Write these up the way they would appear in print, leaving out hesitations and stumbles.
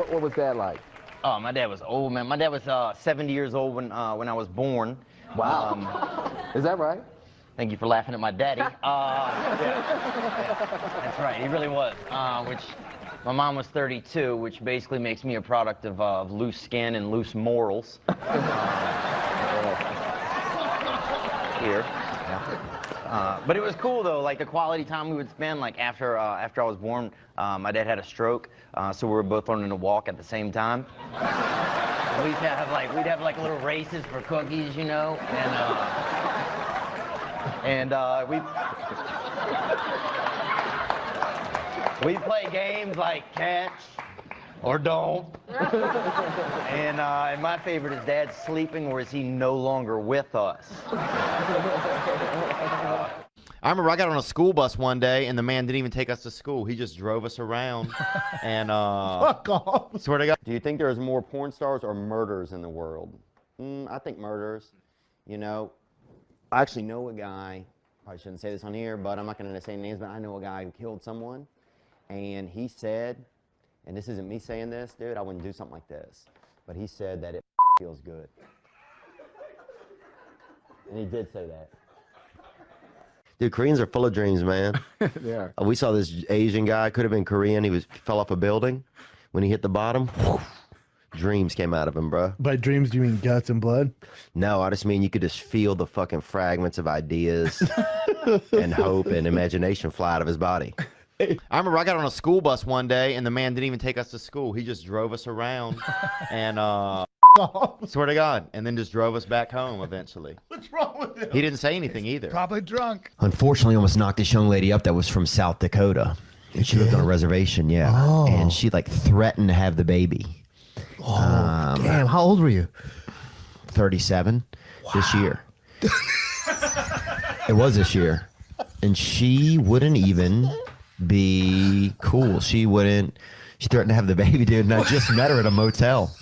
What was that like? Oh, my dad was old, man. My dad was 70 years old when I was born. Wow. Is that right? Thank you for laughing at my daddy. Yeah, that's right. He really was. Which my mom was 32, which basically makes me a product of loose skin and loose morals. Here. But it was cool though, like the quality time we would spend. Like after I was born, my dad had a stroke, so we were both learning to walk at the same time. We'd have like little races for cookies, you know, and we'd play games like catch or don't. And my favorite is Dad sleeping, or is he no longer with us? I remember I got on a school bus one day, and the man didn't even take us to school. He just drove us around. And fuck off. Swear to God. Do you think there's more porn stars or murderers in the world? I think murderers. You know, I actually know a guy. Probably shouldn't say this on here, but I'm not going to say names. But I know a guy who killed someone, and he said, and this isn't me saying this, dude. I wouldn't do something like this, but he said that it feels good, and he did say that. Dude, Koreans are full of dreams, man. They are. We saw this Asian guy, could have been Korean. He fell off a building. When he hit the bottom, whew, dreams came out of him, bro. By dreams, do you mean guts and blood? No, I just mean you could just feel the fucking fragments of ideas and hope and imagination fly out of his body. I remember I got on a school bus one day, and the man didn't even take us to school. He just drove us around, and swear to God, and then just drove us back home eventually. What's wrong with him? He didn't say anything either. Probably drunk. Unfortunately, almost knocked this young lady up that was from South Dakota. And she lived on a reservation, yeah. Oh. And she like threatened to have the baby. Oh, damn. How old were you? 37 this year. It was this year. And she wouldn't even be cool. She threatened to have the baby, dude, and I just met her at a motel.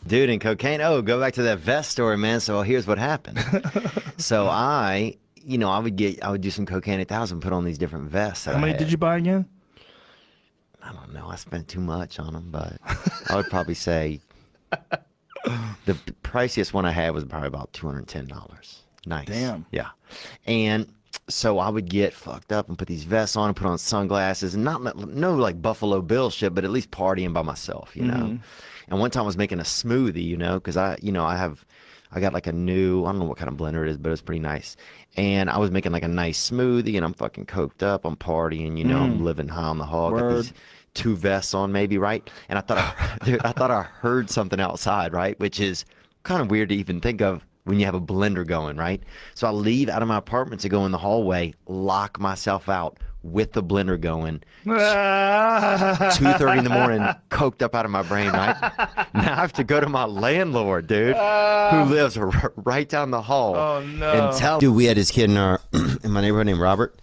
Dude, and cocaine. Oh, go back to that vest story, man. So here's what happened. So I would do some cocaine at the house and put on these different vests. How many did you buy again? I don't know. I spent too much on them, but I would probably say the priciest one I had was probably about $210. Nice. Damn. Yeah. And so I would get fucked up and put these vests on and put on sunglasses and no like Buffalo Bill shit, but at least partying by myself, you know. And one time I was making a smoothie, you know, because I got like a new, I don't know what kind of blender it is, but it was pretty nice. And I was making like a nice smoothie, and I'm fucking coked up, I'm partying, you know, I'm living high on the hog. Got these 2 vests on maybe, right? And I thought I heard something outside, right? Which is kind of weird to even think of when you have a blender going, right? So I leave out of my apartment to go in the hallway, lock myself out with the blender going, 2:30 in the morning, coked up out of my brain, right? Now I have to go to my landlord, dude, who lives right down the hall. Oh, no. And tell Dude, we had this kid in my neighborhood named Robert,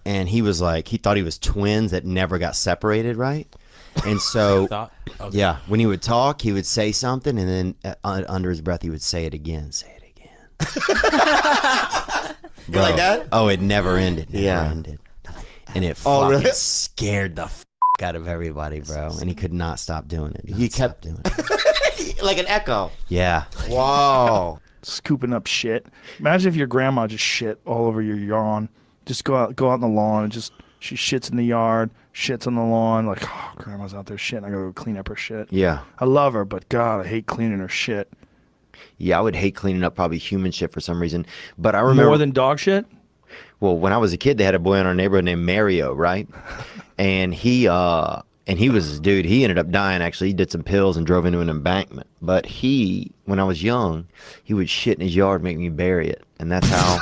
and he was like, he thought he was twins that never got separated, right? And so, yeah, when he would talk, he would say something, and then under his breath, he would say it again, say it again. You like that? Oh, it never ended. Never ended. And it fucking really? scared the out of everybody, bro. And he could not stop doing it. He kept doing it. like an echo. Yeah. Whoa. Scooping up shit. Imagine if your grandma just shit all over your lawn. Just go out in the lawn and just she shits in the yard, shits on the lawn. Like, oh, grandma's out there shitting. I gotta go clean up her shit. Yeah. I love her, but God, I hate cleaning her shit. Yeah, I would hate cleaning up probably human shit for some reason. But I remember More than dog shit? Well, when I was a kid, they had a boy in our neighborhood named Mario, right? And he was, dude, he ended up dying, actually. He did some pills and drove into an embankment. But when I was young, he would shit in his yard, make me bury it. And that's how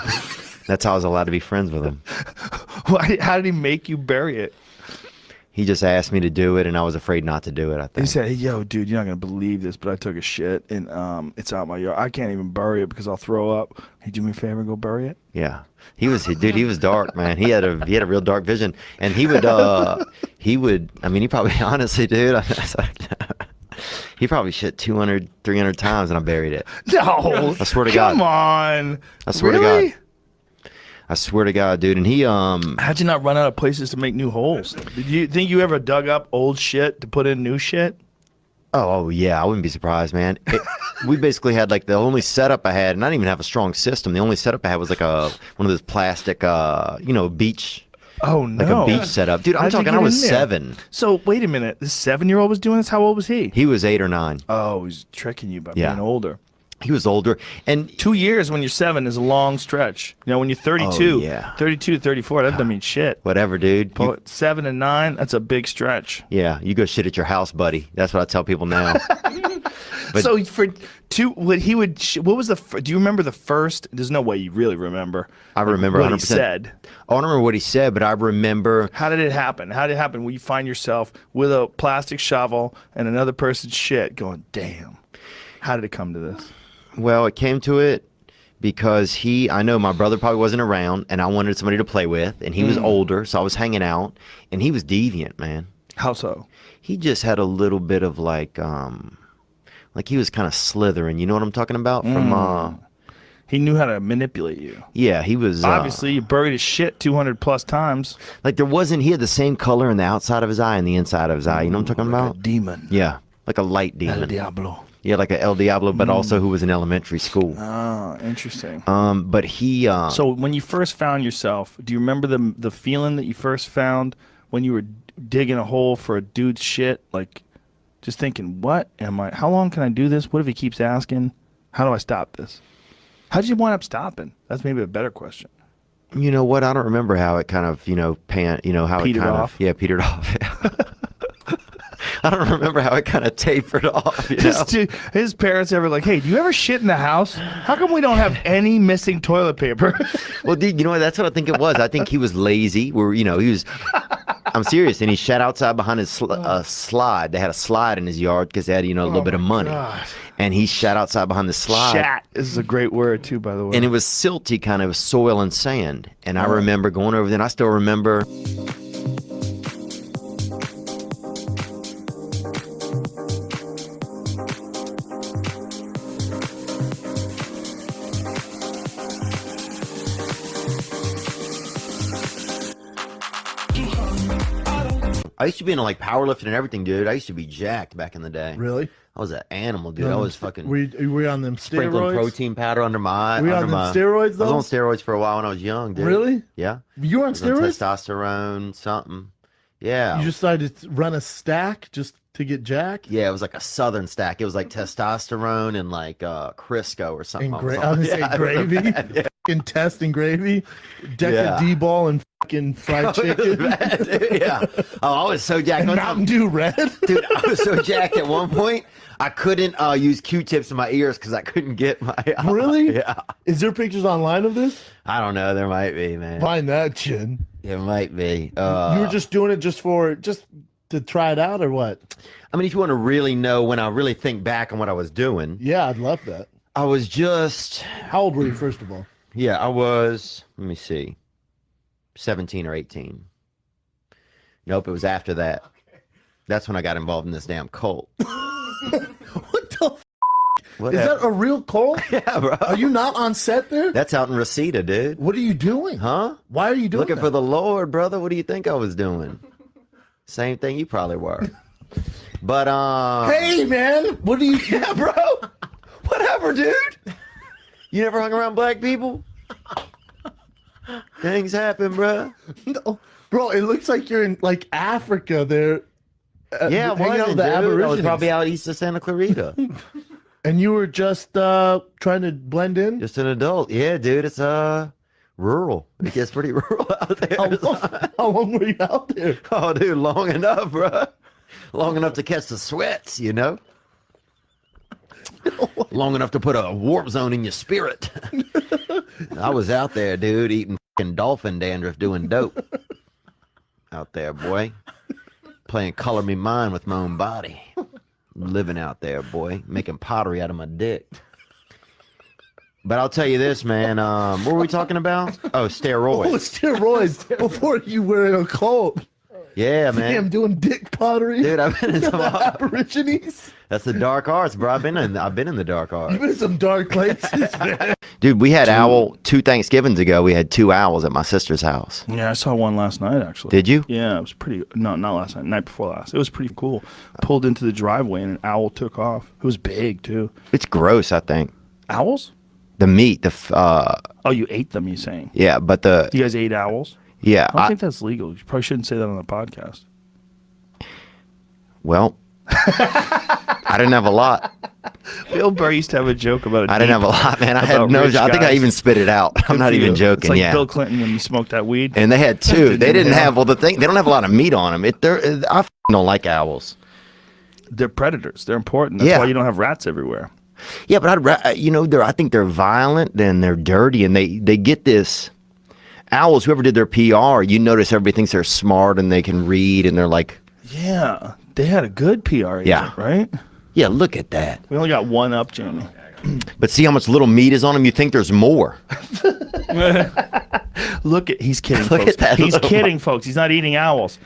I was allowed to be friends with him. How did he make you bury it? He just asked me to do it, and I was afraid not to do it, I think. He said, hey, yo, dude, you're not going to believe this, but I took a shit, and it's out my yard. I can't even bury it because I'll throw up. Hey, do me a favor and go bury it? Yeah. He was dark, man. He had a real dark vision. And he would, I mean, he probably, honestly, dude, he probably shit 200, 300 times, and I buried it. No. I swear to God. Come on. I swear really? to God. I swear to God, dude. And he How'd you not run out of places to make new holes? Did you think you ever dug up old shit to put in new shit? Oh yeah, I wouldn't be surprised, man. We basically had like the only setup I had, and I didn't even have a strong system. The only setup I had was like one of those plastic, beach. Oh Like a beach setup, dude. I'm How'd you talking. get I was in there? 7. So wait a minute, this 7-year-old was doing this. How old was he? He was 8 or 9. Oh, he's tricking you by Yeah. being older. He was older, and 2 years when you're 7 is a long stretch. You know, when you're 32, Oh, yeah. 32, 34, that doesn't mean shit. whatever, dude. You- 7 and 9, that's a big stretch. yeah, you go shit at your house, buddy. That's what I tell people now. But- So for what he would, what was do you remember the first? There's no way you really remember. I remember what he 100%. said. I don't remember what he said, but I remember. How did it happen? How did it happen? Will you find yourself with a plastic shovel and another person's shit going, damn, how did it come to this? Well, it came to it because I know my brother probably wasn't around, and I wanted somebody to play with, and he was older, so I was hanging out, and he was deviant, man. How so? He just had a little bit of like he was kind of slithering. You know what I'm talking about? From He knew how to manipulate you. yeah, he was Obviously, you buried his shit 200 plus times. like he had the same color in the outside of his eye and the inside of his eye. You know what I'm talking Like about? a demon. Yeah, like a light El demon. Diablo. Yeah, like a El Diablo, but also who was in elementary school. Oh, interesting. But he So when you first found yourself, do you remember the feeling that you first found when you were digging a hole for a dude's shit? Like, just thinking, what am I? How long can I do this? What if he keeps asking? How do I stop this? How did you wind up stopping? That's maybe a better question. You know what? I don't remember how it kind of, how Petered it kind off? of, yeah, petered off. I don't remember how it kind of tapered off, you know? His parents ever like, hey, do you ever shit in the house? How come we don't have any missing toilet paper? Well, dude, you know what? That's what I think it was. I think he was lazy. I'm serious. And he shat outside behind his slide. They had a slide in his yard because they had, a little bit of money. God. And he shat outside behind the slide. Shat. This is a great word, too, by the way. And it was silty, kind of soil and sand. And I remember going over there, and I still remember. I used to be into like powerlifting and everything, dude. I used to be jacked back in the day. Really? I was an animal, dude. I was fucking Were you on them sprinkling steroids? protein powder under my. Were you under on my, them steroids I was though? on steroids for a while when I was young, dude. Really? Yeah. You were I on was on steroids? testosterone, something. Yeah. You just decided to run a stack just to get jack? Yeah, it was like a southern stack. It was like testosterone and like Crisco or something. And I was gonna say gravy, fucking test and gravy, deck Yeah. of D-ball and fucking fried chicken, Bad, dude. Yeah. Oh, I was so jacked. and One Mountain time, Dew Red. dude, I was so jacked at one point. I couldn't use Q-tips in my ears because I couldn't get my. Really? Yeah. Is there pictures online of this? I don't know. There might be, man. Find that, Chin. It might be. You were just doing it just to try it out, or what? I mean, if you want to really know when I really think back on what I was doing, Yeah, I'd love that. I was just. How old were you, first of all? Yeah, I was. Let me see. 17 or 18. Nope, it was after that. That's when I got involved in this damn cult. What the? Is Whatever. that a real cult? Yeah, bro. Are you not on set there? That's out in Reseda, dude. What are you doing? Huh? Why are you doing Looking that? for the Lord, brother. What do you think I was doing? Same thing you probably were. But Hey, man, what are you? yeah, bro. Whatever, dude. You never hung around black people? Things happen, bro. No, bro, it looks like you're in like Africa there. Yeah, I hanging out wasn't, with the dude. I was Aborigines. probably out east of Santa Clarita. And you were just trying to blend in. Just an adult. Yeah, dude. It's rural. It gets pretty rural out there. How long were you out there? Oh, dude, long enough, bro. Long enough to catch the sweats, you know? Long enough to put a warp zone in your spirit. I was out there, dude, eating fucking dolphin dandruff, doing dope. Out there, boy. Playing Color Me Mine with my own body. Living out there, boy. Making pottery out of my dick. But I'll tell you this, man. What were we talking about? Oh, steroids. Oh, steroids before you were in a cult. Yeah, man. Damn, doing dick pottery. Dude, I've been in some. Aborigines. That's the dark arts, bro. I've been in the dark arts. You've been in some dark places, man. Dude, we had owl 2 Thanksgivings ago. We had 2 owls at my sister's house. Yeah, I saw one last night actually. Did you? Yeah, it was pretty. No, not last night. Night before last. It was pretty cool. Pulled into the driveway and an owl took off. It was big too. It's gross, I think. Owls? The meat, Oh, you ate them? You saying? yeah, but the You guys ate owls? yeah. I don't think that's legal. You probably shouldn't say that on the podcast. Well, I didn't have a lot. Bill Burr used to have a joke about it. I didn't have a lot, man. I had About no. rich I think I guys. even spit it out. I'm not even joking. It's like yeah. Bill Clinton when he smoked that weed. And they had 2. They didn't have. Well, the thing they don't have a lot of meat on them. I don't like owls. They're predators. They're important. That's Yeah. why you don't have rats everywhere. Yeah, but I think they're violent and they're dirty and they get this. Owls, whoever did their PR, you notice everybody thinks they're smart and they can read and they're like, Yeah, they had a good PR agent, Yeah. right? yeah, look at that. We only got one up, Jamie. But see how much little meat is on them? You think there's more. Look at he's kidding, Look folks. at that He's little- kidding, folks. He's not eating owls.